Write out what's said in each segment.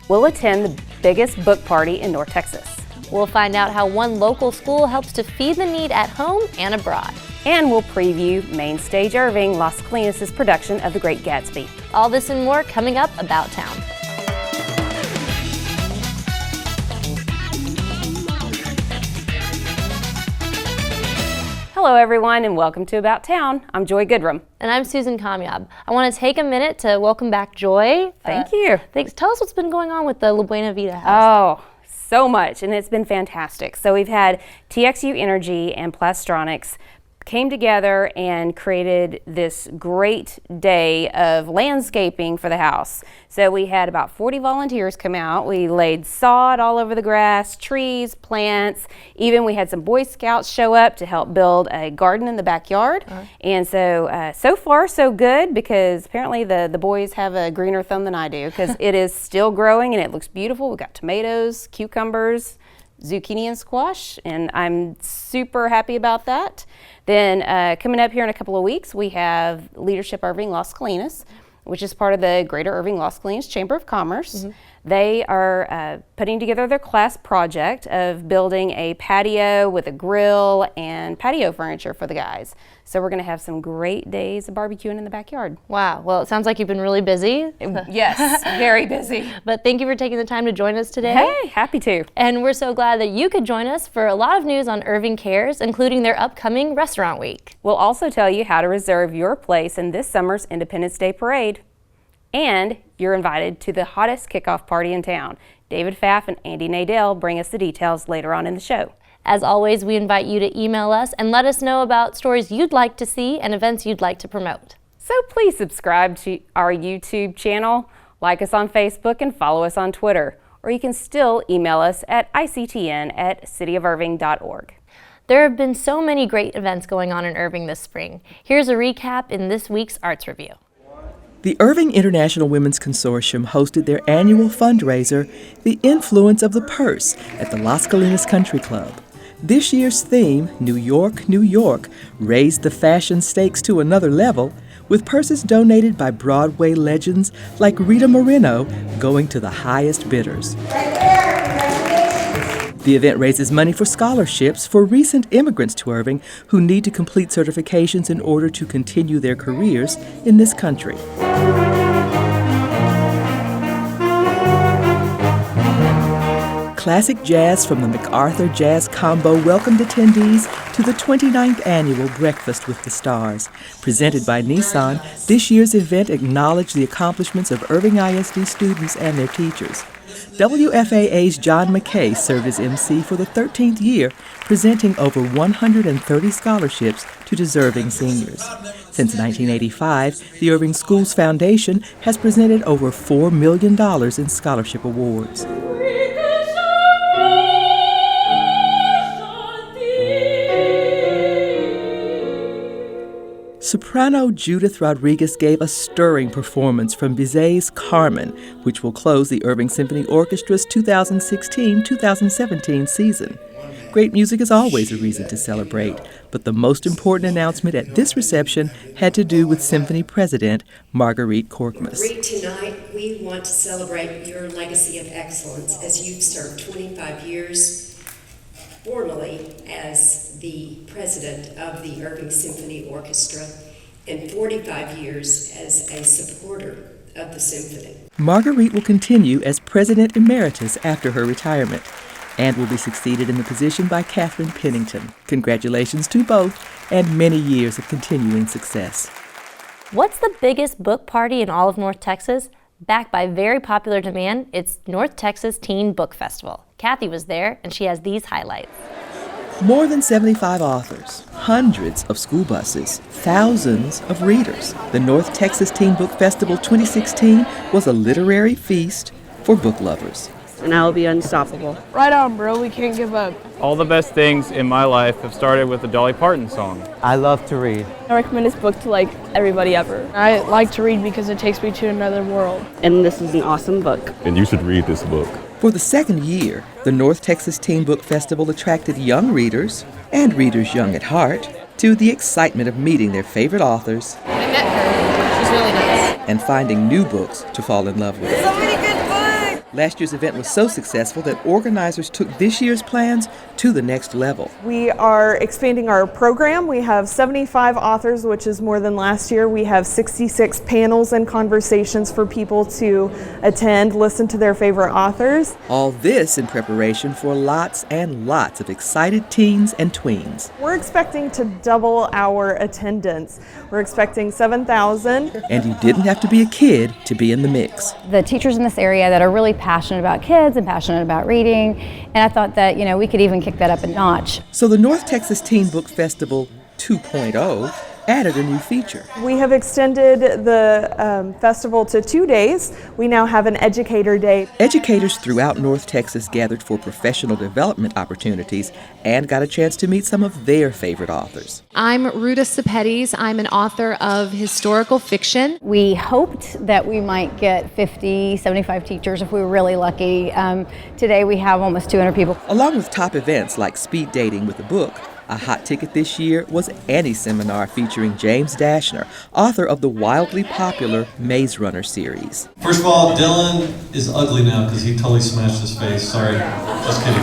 we'll attend the biggest book party in North Texas. We'll find out how one local school helps to feed the need at home and abroad. And we'll preview Main Stage Irving, Las Colinas' production of The Great Gatsby. All this and more coming up About Town. Hello everyone and welcome to About Town. I'm Joy Goodrum. And I'm Susan Kamyab. I want to take a minute to welcome back Joy. Thank you. Thanks. Tell us what's been going on with the La Buena Vida house. Oh, so much, and it's been fantastic. So we've had TXU Energy and Plastronics came together and created this great day of landscaping for the house. So we had about 40 volunteers come out. We laid sod all over the grass, trees, plants. Even we had some Boy Scouts show up to help build a garden in the backyard. And so far so good, because apparently the boys have a greener thumb than I do, because it is still growing and it looks beautiful. We've got tomatoes, cucumbers, zucchini and squash, and I'm super happy about that. Then coming up here in a couple of weeks, we have Leadership Irving Las Colinas, which is part of the Greater Irving Las Colinas Chamber of Commerce. They are putting together their class project of building a patio with a grill and patio furniture for the guys. So we're going to have some great days of barbecuing in the backyard. Wow. Well, it sounds like you've been really busy. Yes, very busy. But thank you for taking the time to join us today. Hey, happy to. And we're so glad that you could join us for a lot of news on Irving Cares, including their upcoming restaurant week. We'll also tell you how to reserve your place in this summer's Independence Day Parade. And you're invited to the hottest kickoff party in town. David Pfaff and Andy Nadell bring us the details later on in the show. As always, we invite you to email us and let us know about stories you'd like to see and events you'd like to promote. So please subscribe to our YouTube channel, like us on Facebook, and follow us on Twitter. Or you can still email us at ictn@cityofirving.org. There have been so many great events going on in Irving this spring. Here's a recap in this week's Arts Review. The Irving International Women's Consortium hosted their annual fundraiser, The Influence of the Purse, at the Las Colinas Country Club. This year's theme, New York, New York, raised the fashion stakes to another level, with purses donated by Broadway legends like Rita Moreno going to the highest bidders. The event raises money for scholarships for recent immigrants to Irving who need to complete certifications in order to continue their careers in this country. Classic jazz from the MacArthur Jazz Combo welcomed attendees to the 29th annual Breakfast with the Stars. Presented by Nissan, this year's event acknowledged the accomplishments of Irving ISD students and their teachers. WFAA's John McKay served as MC for the 13th year, presenting over 130 scholarships to deserving seniors. Since 1985, the Irving Schools Foundation has presented over $4 million in scholarship awards. Soprano Judith Rodriguez gave a stirring performance from Bizet's Carmen, which will close the Irving Symphony Orchestra's 2016-2017 season. Great music is always a reason to celebrate, but the most important announcement at this reception had to do with Symphony President Marguerite Korkmaz. Tonight, we want to celebrate your legacy of excellence as you've served 25 years formally as the president of the Irving Symphony Orchestra and 45 years as a supporter of the symphony. Marguerite will continue as president emeritus after her retirement and will be succeeded in the position by Catherine Pennington. Congratulations to both and many years of continuing success. What's the biggest book party in all of North Texas? Backed by very popular demand, it's North Texas Teen Book Festival. Kathy was there, and she has these highlights. More than 75 authors, hundreds of school buses, thousands of readers. The North Texas Teen Book Festival 2016 was a literary feast for book lovers. And I will be unstoppable. Right on, bro. We can't give up. All the best things in my life have started with the Dolly Parton song. I love to read. I recommend this book to everybody ever. I like to read because it takes me to another world. And this is an awesome book. And you should read this book. For the second year, the North Texas Teen Book Festival attracted young readers, and readers young at heart, to the excitement of meeting their favorite authors. I met her. She's really nice. And finding new books to fall in love with. So many good books! Last year's event was so successful that organizers took this year's plans to the next level. We are expanding our program. We have 75 authors, which is more than last year. We have 66 panels and conversations for people to attend, listen to their favorite authors. All this in preparation for lots and lots of excited teens and tweens. We're expecting to double our attendance. We're expecting 7,000. And you didn't have to be a kid to be in the mix. The teachers in this area that are really passionate about kids and passionate about reading, and I thought that, we could even kick that up a notch. So the North Texas Teen Book Festival 2.0 added a new feature. We have extended the festival to 2 days. We now have an educator day. Educators throughout North Texas gathered for professional development opportunities and got a chance to meet some of their favorite authors. I'm Ruta Cepedes. I'm an author of historical fiction. We hoped that we might get 50, 75 teachers if we were really lucky. Today we have almost 200 people. Along with top events like speed dating with a book, a hot ticket this year was Annie's seminar featuring James Dashner, author of the wildly popular Maze Runner series. First of all, Dylan is ugly now because he totally smashed his face. Sorry, just kidding.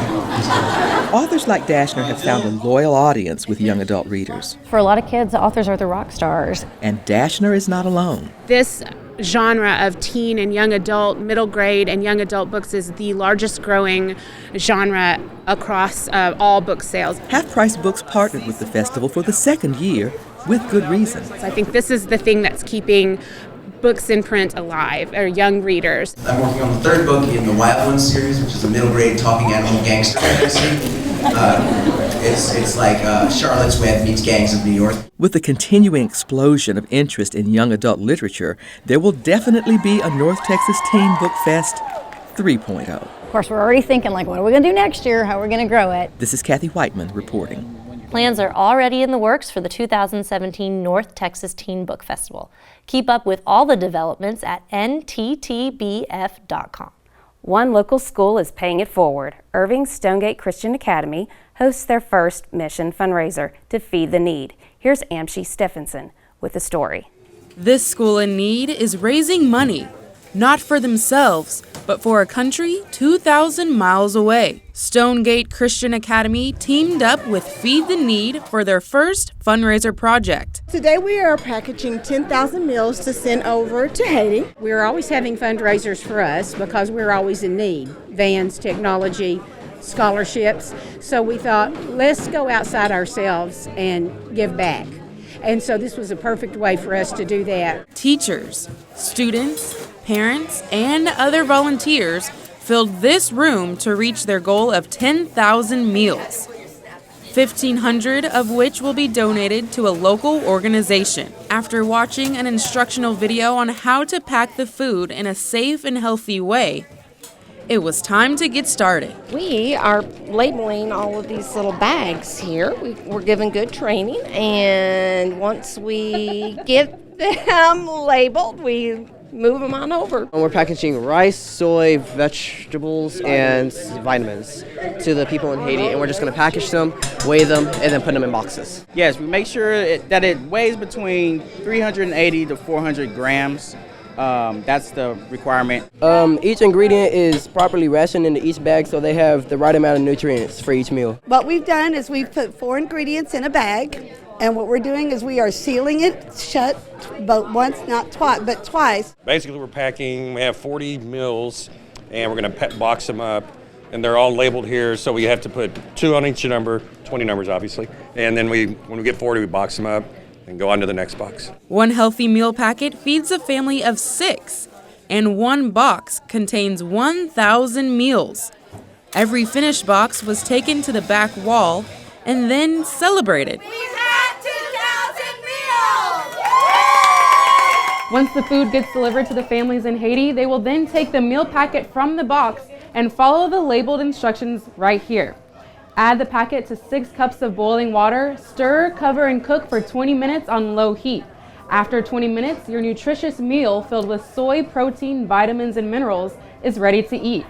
Authors like Dashner have found a loyal audience with young adult readers. For a lot of kids, authors are the rock stars. And Dashner is not alone. This genre of teen and young adult, middle grade and young adult books is the largest growing genre across all book sales. Half Price Books partnered with the festival for the second year with good reason. I think this is the thing that's keeping books in print alive, or young readers. I'm working on the third book in the Wild Ones series, which is a middle grade talking animal gangster fantasy. It's like Charlotte's Web meets Gangs of New York. With the continuing explosion of interest in young adult literature, there will definitely be a North Texas Teen Book Fest 3.0. Of course, we're already thinking, what are we going to do next year? How are we going to grow it? This is Kathy Whiteman reporting. Plans are already in the works for the 2017 North Texas Teen Book Festival. Keep up with all the developments at nttbf.com. One local school is paying it forward. Irving Stonegate Christian Academy hosts their first mission fundraiser to feed the need. Here's Amshi Stephenson with the story. This school in need is raising money, not for themselves, but for a country 2,000 miles away. Stonegate Christian Academy teamed up with Feed the Need for their first fundraiser project. Today we are packaging 10,000 meals to send over to Haiti. We're always having fundraisers for us because we're always in need. Vans, technology, scholarships. So we thought, let's go outside ourselves and give back. And so this was a perfect way for us to do that. Teachers, students, parents, and other volunteers filled this room to reach their goal of 10,000 meals, 1,500 of which will be donated to a local organization. After watching an instructional video on how to pack the food in a safe and healthy way, it was time to get started. We are labeling all of these little bags here. We're given good training, and once we get them labeled, we move them on over. We're packaging rice, soy, vegetables, and vitamins to the people in Haiti, and we're just going to package them, weigh them, and then put them in boxes. Yes, we make sure that it weighs between 380 to 400 grams. That's the requirement. Each ingredient is properly rationed into each bag so they have the right amount of nutrients for each meal. What we've done is we've put 4 ingredients in a bag, and what we're doing is we are sealing it shut, but once, not twice, but twice. Basically, we have 40 meals, and we're going to box them up, and they're all labeled here, so we have to put 2 on each number, 20 numbers obviously, and then when we get 40, we box them up and go on to the next box. One healthy meal packet feeds a family of 6, and one box contains 1,000 meals. Every finished box was taken to the back wall and then celebrated. Once the food gets delivered to the families in Haiti, they will then take the meal packet from the box and follow the labeled instructions right here. Add the packet to 6 cups of boiling water, stir, cover, and cook for 20 minutes on low heat. After 20 minutes, your nutritious meal filled with soy, protein, vitamins, and minerals is ready to eat.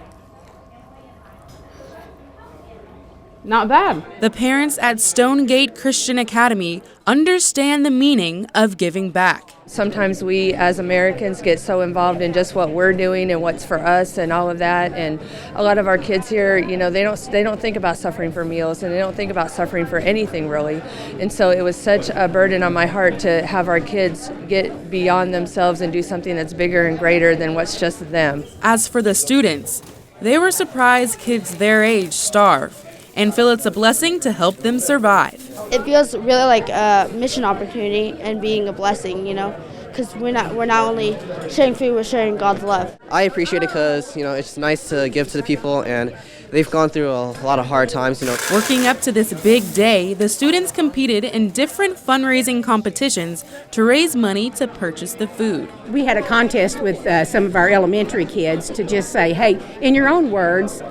Not bad. The parents at Stonegate Christian Academy understand the meaning of giving back. Sometimes we as Americans get so involved in just what we're doing and what's for us and all of that, and a lot of our kids here, they don't think about suffering for meals, and they don't think about suffering for anything really. And so it was such a burden on my heart to have our kids get beyond themselves and do something that's bigger and greater than what's just them. As for the students, they were surprised kids their age starve and feel it's a blessing to help them survive. It feels really like a mission opportunity and being a blessing, because we're not only sharing food, we're sharing God's love. I appreciate it because, it's nice to give to the people, and they've gone through a lot of hard times, Working up to this big day, the students competed in different fundraising competitions to raise money to purchase the food. We had a contest with some of our elementary kids to just say, hey, in your own words,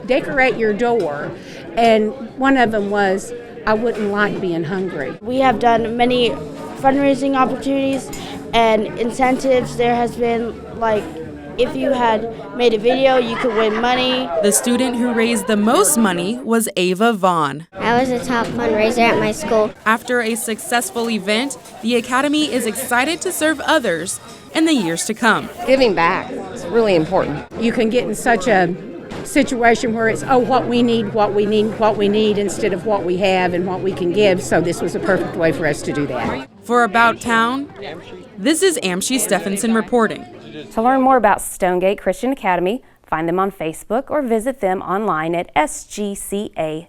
decorate your door. And one of them was, I wouldn't like being hungry. We have done many fundraising opportunities and incentives. There has been, if you had made a video, you could win money. The student who raised the most money was Ava Vaughn. I was a top fundraiser at my school. After a successful event, the Academy is excited to serve others in the years to come. Giving back is really important. You can get in such a situation where it's, what we need, instead of what we have and what we can give. So this was a perfect way for us to do that. For About Town, this is Amshi Stephenson reporting. To learn more about Stonegate Christian Academy, find them on Facebook or visit them online at sgca.net.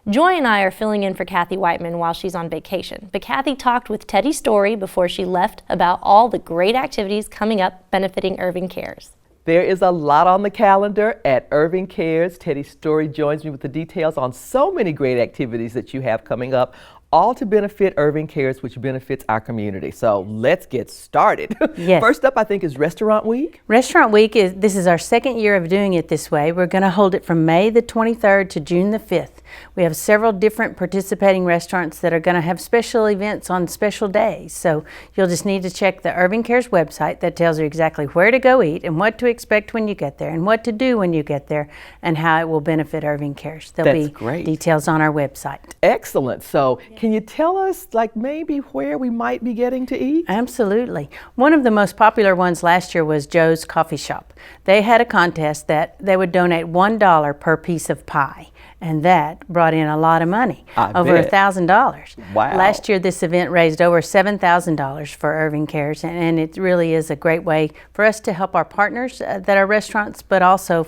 Joy and I are filling in for Kathy Whiteman while she's on vacation, but Kathy talked with Teddy Story before she left about all the great activities coming up benefiting Irving Cares. There is a lot on the calendar at Irving Cares. Teddy Story joins me with the details on so many great activities that you have coming up, all to benefit Irving Cares, which benefits our community. So let's get started. Yes. First up, I think, is Restaurant Week. Restaurant Week this is our second year of doing it this way. We're going to hold it from May the 23rd to June the 5th. We have several different participating restaurants that are going to have special events on special days. So you'll just need to check the Irving Cares website that tells you exactly where to go eat and what to expect when you get there and what to do when you get there and how it will benefit Irving Cares. There'll be great details on our website. Excellent. So can you tell us maybe where we might be getting to eat? Absolutely. One of the most popular ones last year was Joe's Coffee Shop. They had a contest that they would donate $1 per piece of pie. And that brought in a lot of money, over $1,000. Wow. Last year, this event raised over $7,000 for Irving Cares, and it really is a great way for us to help our partners that are restaurants, but also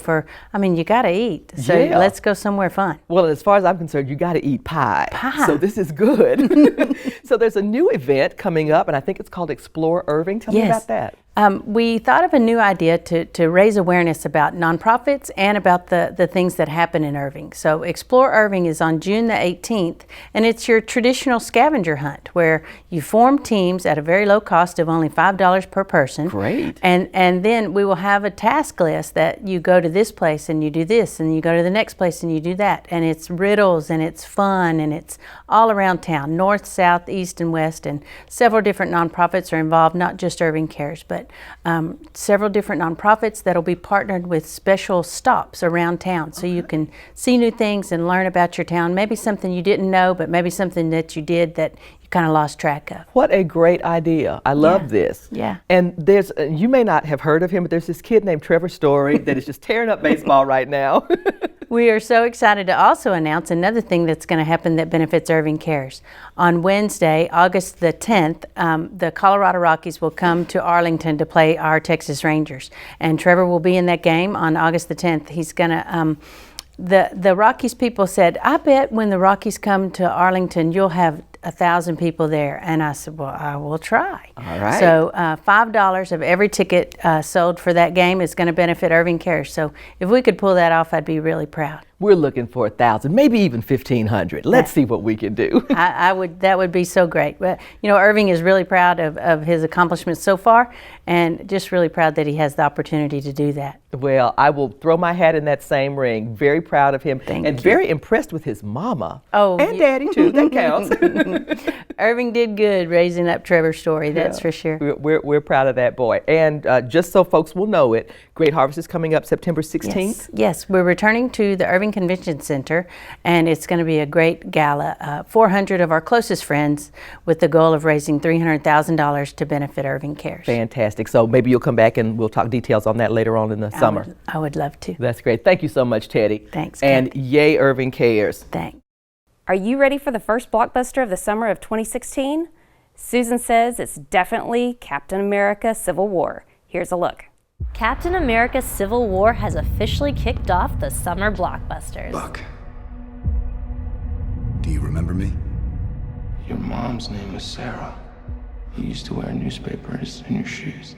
you got to eat, so let's go somewhere fun. Well, as far as I'm concerned, you got to eat pie. So this is good. So there's a new event coming up, and I think it's called Explore Irving. Tell me about that. We thought of a new idea to raise awareness about nonprofits and about the things that happen in Irving. So Explore Irving is on June the 18th, and it's your traditional scavenger hunt where you form teams at a very low cost of only $5 per person. Great. And then we will have a task list that you go to this place and you do this, and you go to the next place and you do that. And it's riddles and it's fun and it's all around town, north, south, east, and west. And several different nonprofits are involved, not just Irving Cares, but several different nonprofits that'll be partnered with special stops around town so you can see new things and learn about your town, maybe something you didn't know, but maybe something that you did that you kind of lost track of. What a great idea. I love this. Yeah. And you may not have heard of him, but there's this kid named Trevor Story that is just tearing up baseball right now. We are so excited to also announce another thing that's going to happen that benefits Irving Cares. On Wednesday, August the 10th, the Colorado Rockies will come to Arlington to play our Texas Rangers. And Trevor will be in that game on August the 10th. He's going to, the Rockies people said, I bet when the Rockies come to Arlington, you'll have 1,000 people there. And I said, well, I will try. All right. So $5 of every ticket sold for that game is going to benefit Irving Cares. So if we could pull that off, I'd be really proud. We're looking for 1,000, maybe even 1,500. Let's see what we can do. That would be so great. But Irving is really proud of his accomplishments so far, and just really proud that he has the opportunity to do that. Well, I will throw my hat in that same ring. Very proud of him. Thank and you. Very impressed with his mama. Oh, and daddy too. That counts. Irving did good raising up Trevor's story, that's for sure. We're proud of that boy. And just so folks will know it, Great Harvest is coming up September 16th. Yes, we're returning to the Irving Convention Center, and it's going to be a great gala. 400 of our closest friends with the goal of raising $300,000 to benefit Irving Cares. Fantastic. So maybe you'll come back and we'll talk details on that later on in the summer. I would love to. That's great. Thank you so much, Teddy. Thanks, and Kathy. yay, Irving Cares. Thanks. Are you ready for the first blockbuster of the summer of 2016? Susan says it's definitely Captain America Civil War. Here's a look. Captain America Civil War has officially kicked off the summer blockbusters. Buck, do you remember me? Your mom's name was Sarah. You used to wear newspapers in your shoes.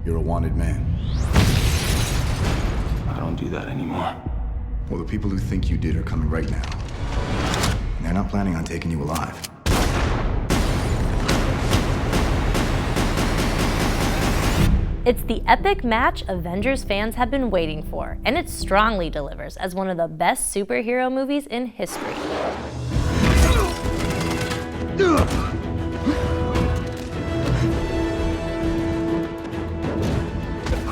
You're a wanted man. I don't do that anymore. Well, the people who think you did are coming right now. And they're not planning on taking you alive. It's the epic match Avengers fans have been waiting for, and it strongly delivers as one of the best superhero movies in history.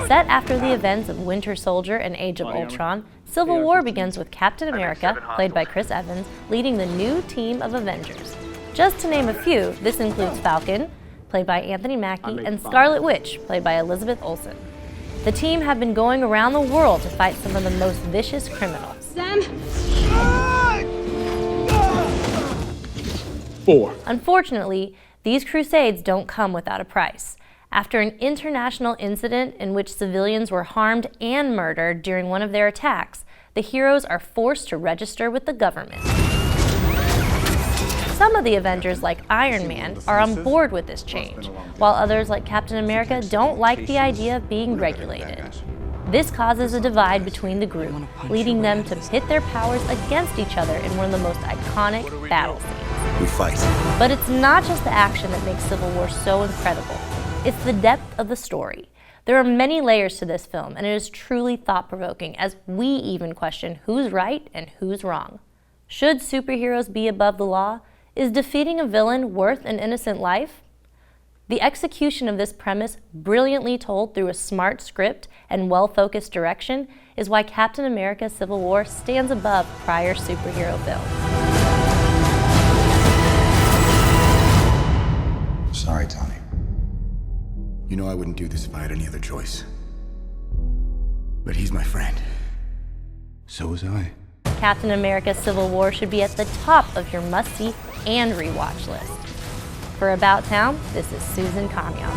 Set after the events of Winter Soldier and Age of Ultron, Civil War begins with Captain America, played by Chris Evans, leading the new team of Avengers. Just to name a few, this includes Falcon, played by Anthony Mackie, and Scarlet Witch, played by Elizabeth Olsen. The team have been going around the world to fight some of the most vicious criminals. Sam? 4. Unfortunately, these crusades don't come without a price. After an international incident in which civilians were harmed and murdered during one of their attacks, the heroes are forced to register with the government. Some of the Avengers, like Iron Man, are on board with this change, while others, like Captain America, don't like the idea of being regulated. This causes a divide between the group, leading them to pit their powers against each other in one of the most iconic battle scenes. We fight. But it's not just the action that makes Civil War so incredible. It's the depth of the story. There are many layers to this film, and it is truly thought-provoking as we even question who's right and who's wrong. Should superheroes be above the law? Is defeating a villain worth an innocent life? The execution of this premise, brilliantly told through a smart script and well-focused direction, is why Captain America Civil War stands above prior superhero films. Sorry, Tony. You know I wouldn't do this if I had any other choice. But he's my friend. So was I. Captain America Civil War should be at the top of your must-see and rewatch list. For About Town, this is Susan Kamyam.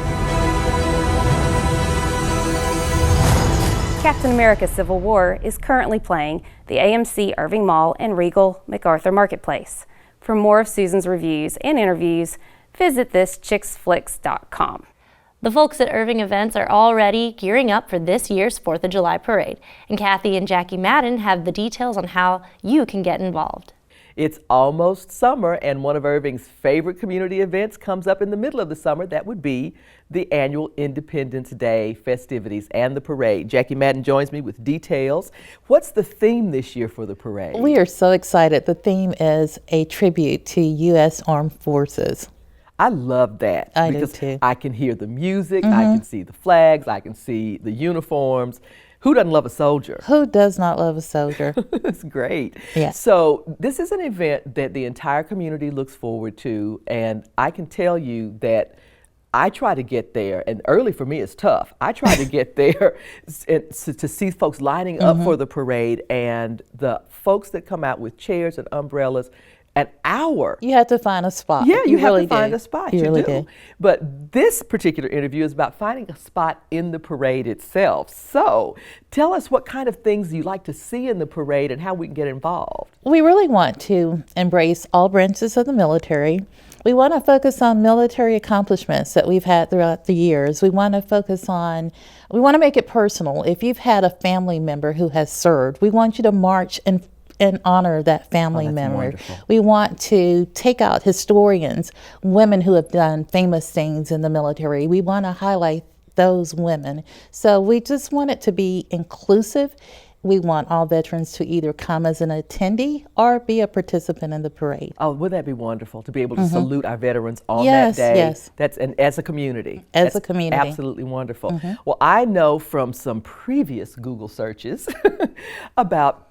Captain America Civil War is currently playing the AMC Irving Mall and Regal MacArthur Marketplace. For more of Susan's reviews and interviews, visit thischicksflix.com. The folks at Irving Events are already gearing up for this year's 4th of July parade, and Kathy and Jackie Madden have the details on how you can get involved. It's almost summer, and one of Irving's favorite community events comes up in the middle of the summer. That would be the annual Independence Day festivities and the parade. Jackie Madden joins me with details. What's the theme this year for the parade? We are so excited. The theme is a tribute to U.S. Armed Forces. I love that. I do because too. I can hear the music, I can see the flags, I can see the uniforms. Who doesn't love a soldier? Who does not love a soldier? That's great. Yeah. So this is an event that the entire community looks forward to, and I can tell you that I try to get there, and early for me is tough. I try to get there to see folks lining up for the parade, and the folks that come out with chairs and umbrellas. An hour. You have to find a spot. Yeah, you have really to find do. a spot. You really do. But this particular interview is about finding a spot in the parade itself. So tell us what kind of things you like to see in the parade and how we can get involved. We really want to embrace all branches of the military. We want to focus on military accomplishments that we've had throughout the years. We want to make it personal. If you've had a family member who has served, we want you to march and honor that family member. Wonderful. We want to take out historians, women who have done famous things in the military. We want to highlight those women. So we just want it to be inclusive. we want all veterans to either come as an attendee or be a participant in the parade. Oh, would that be wonderful to be able to salute our veterans on Yes, that day? yes. That's as a community. As That's a community. absolutely wonderful. Well, I know from some previous Google searches about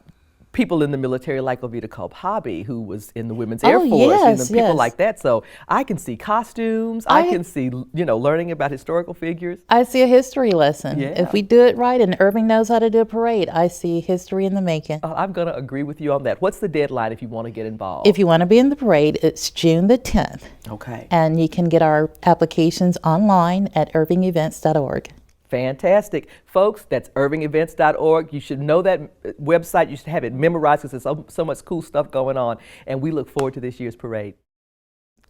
people in the military like Ovita Culp Hobby, who was in the Women's Air Force, yes, people yes. like that. So I can see costumes, I can see, learning about historical figures. I see a history lesson. Yeah. If we do it right and Irving knows how to do a parade, I see history in the making. I'm going to agree with you on that. What's the deadline if you want to get involved? If you want to be in the parade, it's June the 10th. Okay. And you can get our applications online at irvingevents.org. Fantastic. Folks, that's irvingevents.org. You should know that website. You should have it memorized because there's so much cool stuff going on. And we look forward to this year's parade.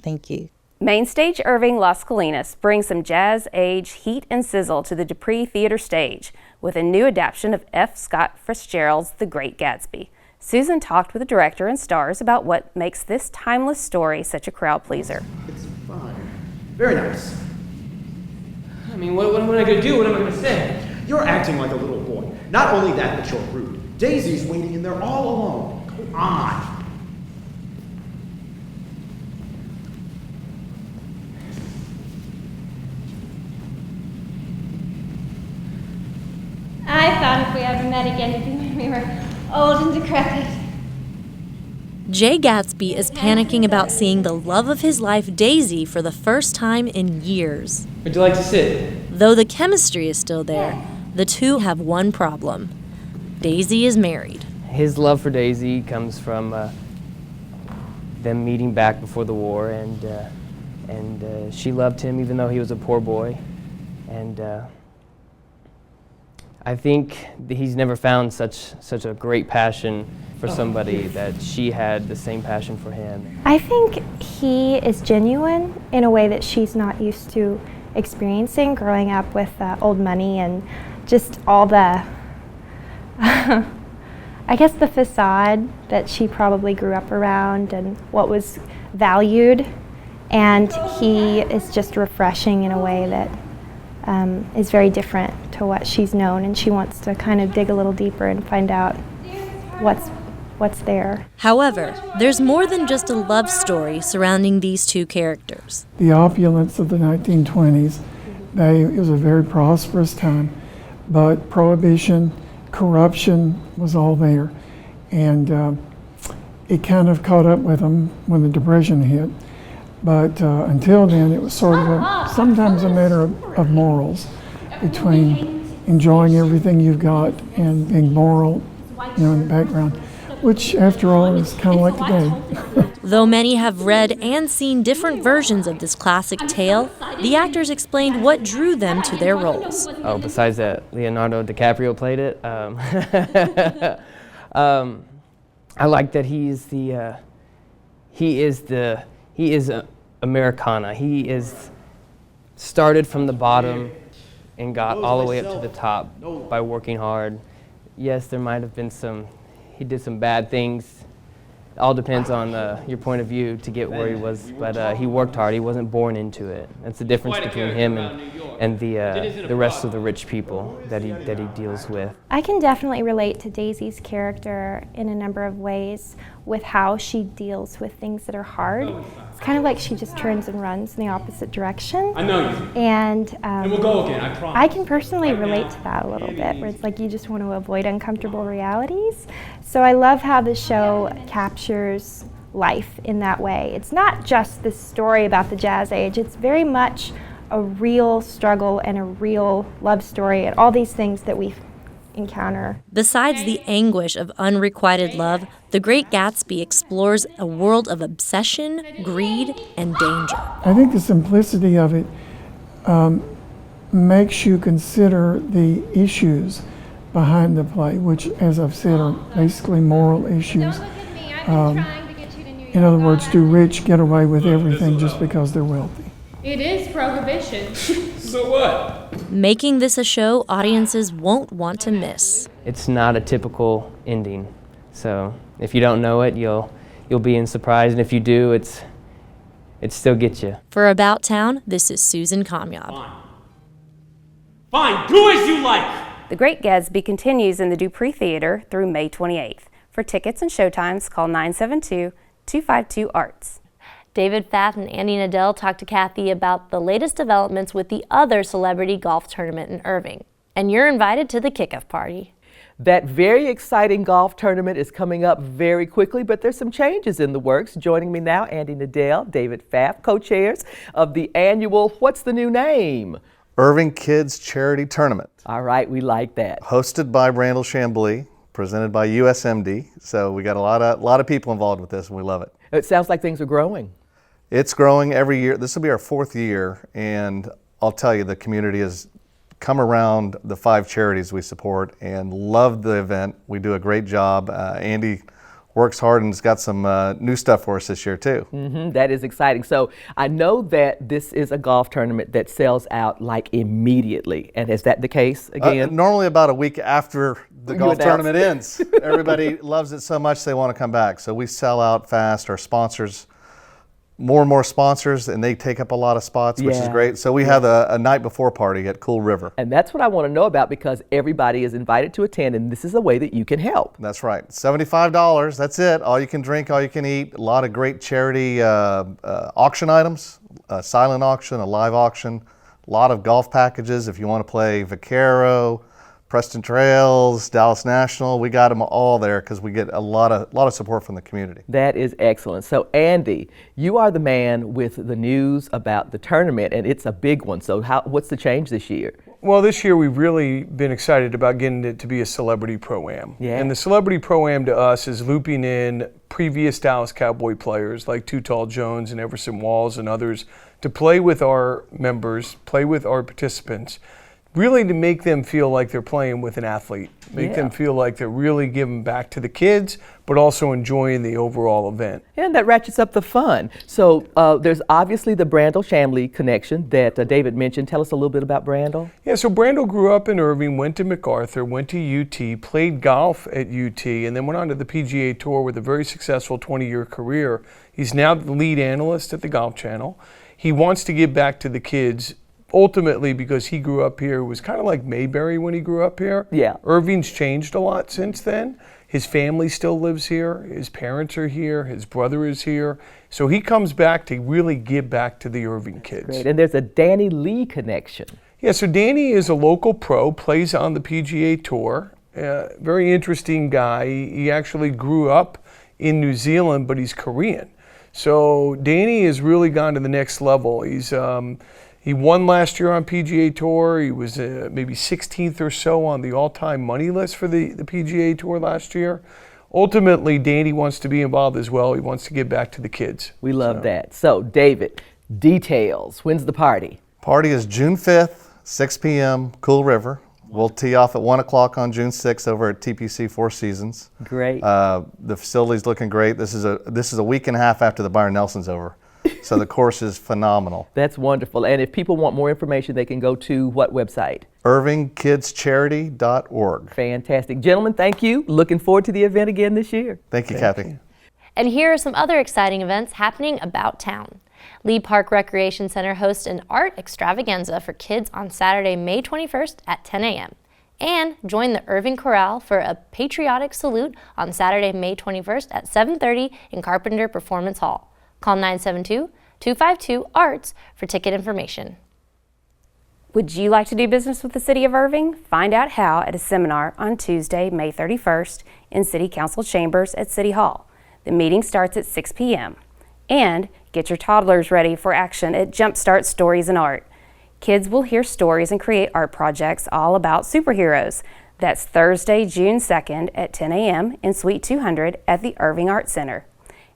Thank you. Mainstage Irving Las Colinas brings some jazz age heat and sizzle to the Dupree Theater stage with a new adaptation of F. Scott Fitzgerald's The Great Gatsby. Susan talked with the director and stars about what makes this timeless story such a crowd pleaser. It's fine. Very nice. I mean, what am I going to do? What am I going to say? You're acting like a little boy. Not only that, but you're rude. Daisy's waiting in there all alone. Go on. I thought if we ever met again, it'd be when we were old and decrepit. Jay Gatsby is panicking about seeing the love of his life, Daisy, for the first time in years. Would you like to sit? Though the chemistry is still there, the two have one problem. Daisy is married. His love for Daisy comes from them meeting back before the war, and she loved him even though he was a poor boy. And I think that he's never found such a great passion for somebody that she had the same passion for him. I think he is genuine in a way that she's not used to experiencing growing up with old money and just all the, I guess the facade that she probably grew up around and what was valued. And he is just refreshing in a way that is very different to what she's known, and she wants to kind of dig a little deeper and find out what's there. However, there's more than just a love story surrounding these two characters. The opulence of the 1920s, it was a very prosperous time, but prohibition, corruption was all there, and it kind of caught up with them when the Depression hit. But until then, it was sort of sometimes a matter of morals, between enjoying everything you've got and being moral, in the background, which, after all, is kind of like today. Though many have read and seen different versions of this classic tale, the actors explained what drew them to their roles. Oh, besides that, Leonardo DiCaprio played it. I like that he is Americana. He is started from the bottom and got all the way up to the top by working hard. Yes, there might have been he did some bad things. It all depends on your point of view to get where he was, but he worked hard. He wasn't born into it. That's the difference between him and the rest of the rich people that he deals with. I can definitely relate to Daisy's character in a number of ways with how she deals with things that are hard. It's kind of like she just turns and runs in the opposite direction. I know you. And we'll go again, I promise. I can personally relate to that a little bit, where it's like you just want to avoid uncomfortable realities. So I love how the show captures life in that way. It's not just this story about the jazz age, it's very much a real struggle and a real love story and all these things that we encounter. Besides the anguish of unrequited love, The Great Gatsby explores a world of obsession, greed, and danger. I think the simplicity of it makes you consider the issues behind the play, which, as I've said, are basically moral issues. In other words, do rich get away with everything just because they're wealthy? It is prohibition. So what? Making this a show audiences won't want to miss. It's not a typical ending, so if you don't know it, you'll be in surprise, and if you do, it still gets you. For About Town, this is Susan Comyob. Fine, do as you like. The Great Gatsby continues in the Dupree Theater through May 28th. For tickets and showtimes, call 972-252-ARTS. David Pfaff and Andy Nadell talked to Kathy about the latest developments with the other celebrity golf tournament in Irving. And you're invited to the kickoff party. That very exciting golf tournament is coming up very quickly, but there's some changes in the works. Joining me now, Andy Nadell, David Pfaff, co-chairs of the annual, what's the new name? Irving Kids Charity Tournament. All right, we like that. Hosted by Randall Chambly, presented by USMD. So we got a lot of people involved with this, and we love it. It sounds like things are growing. It's growing every year. This will be our 4th year, and I'll tell you, the community has come around the 5 charities we support and love the event. We do a great job. Andy works hard and has got some new stuff for us this year too. That is exciting. So I know that this is a golf tournament that sells out like immediately, and is that the case again? Normally about a week after the golf tournament ends. Everybody loves it so much they want to come back. So we sell out fast. Our sponsors, more and more sponsors, and they take up a lot of spots, which is great. So we have a night before party at Cool River. And that's what I want to know about, because everybody is invited to attend, and this is a way that you can help. That's right. $75, that's it. All you can drink, all you can eat. A lot of great charity auction items, a silent auction, a live auction, a lot of golf packages if you want to play Vaquero, Preston Trails, Dallas National. We got them all there because we get a lot of support from the community. That is excellent. So Andy, you are the man with the news about the tournament, and it's a big one. So what's the change this year? Well, this year we've really been excited about getting it to be a celebrity pro-am. Yeah. And the celebrity pro-am to us is looping in previous Dallas Cowboy players like Too Tall Jones and Everson Walls and others to play with our members, play with our participants, really to make them feel like they're playing with an athlete, make them feel like they're really giving back to the kids, but also enjoying the overall event. And that ratchets up the fun. So there's obviously the Brandel-Chambly connection that David mentioned. Tell us a little bit about Brandel. Yeah, so Brandel grew up in Irving, went to MacArthur, went to UT, played golf at UT, and then went on to the PGA Tour with a very successful 20-year career. He's now the lead analyst at the Golf Channel. He wants to give back to the kids, ultimately because he grew up here. It was kind of like Mayberry when he grew up here. Yeah. Irving's changed a lot since then. His family still lives here. His parents are here. His brother is here. So he comes back to really give back to the Irving kids. Great. And there's a Danny Lee connection. Yeah, so Danny is a local pro, plays on the PGA Tour. Very interesting guy. He actually grew up in New Zealand, but he's Korean. So Danny has really gone to the next level. He won last year on PGA Tour. He was maybe 16th or so on the all-time money list for the PGA Tour last year. Ultimately, Danny wants to be involved as well. He wants to give back to the kids. We love that. So, David, details. When's the party? Party is June 5th, 6 p.m., Cool River. We'll tee off at 1 o'clock on June 6th over at TPC Four Seasons. Great. The facility's looking great. This is a week and a half after the Byron Nelson's over. So the course is phenomenal. That's wonderful. And if people want more information, they can go to what website? IrvingKidsCharity.org. Fantastic. Gentlemen, thank you. Looking forward to the event again this year. Thank you, Kathy. And here are some other exciting events happening about town. Lee Park Recreation Center hosts an art extravaganza for kids on Saturday, May 21st at 10 a.m. And join the Irving Chorale for a patriotic salute on Saturday, May 21st at 7:30 in Carpenter Performance Hall. Call 972-252-ARTS for ticket information. Would you like to do business with the City of Irving? Find out how at a seminar on Tuesday, May 31st in City Council Chambers at City Hall. The meeting starts at 6 p.m. And get your toddlers ready for action at Jumpstart Stories and Art. Kids will hear stories and create art projects all about superheroes. That's Thursday, June 2nd at 10 a.m. in Suite 200 at the Irving Art Center.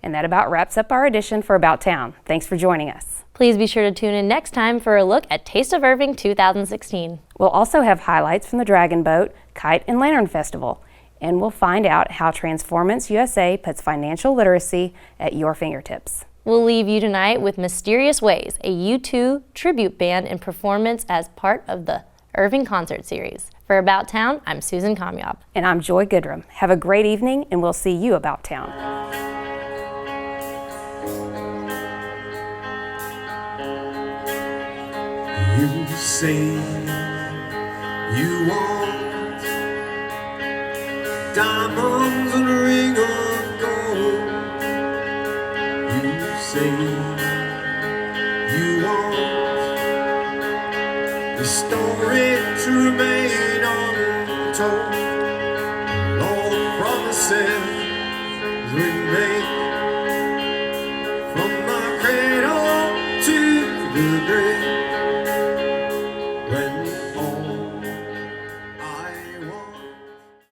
And that about wraps up our edition for About Town. Thanks for joining us. Please be sure to tune in next time for a look at Taste of Irving 2016. We'll also have highlights from the Dragon Boat, Kite and Lantern Festival. And we'll find out how Transformance USA puts financial literacy at your fingertips. We'll leave you tonight with Mysterious Ways, a U2 tribute band in performance as part of the Irving Concert Series. For About Town, I'm Susan Kamyab. And I'm Joy Goodrum. Have a great evening, and we'll see you about town. You say you want diamonds and a ring of gold. You say you want the story to remain untold. All the promises remain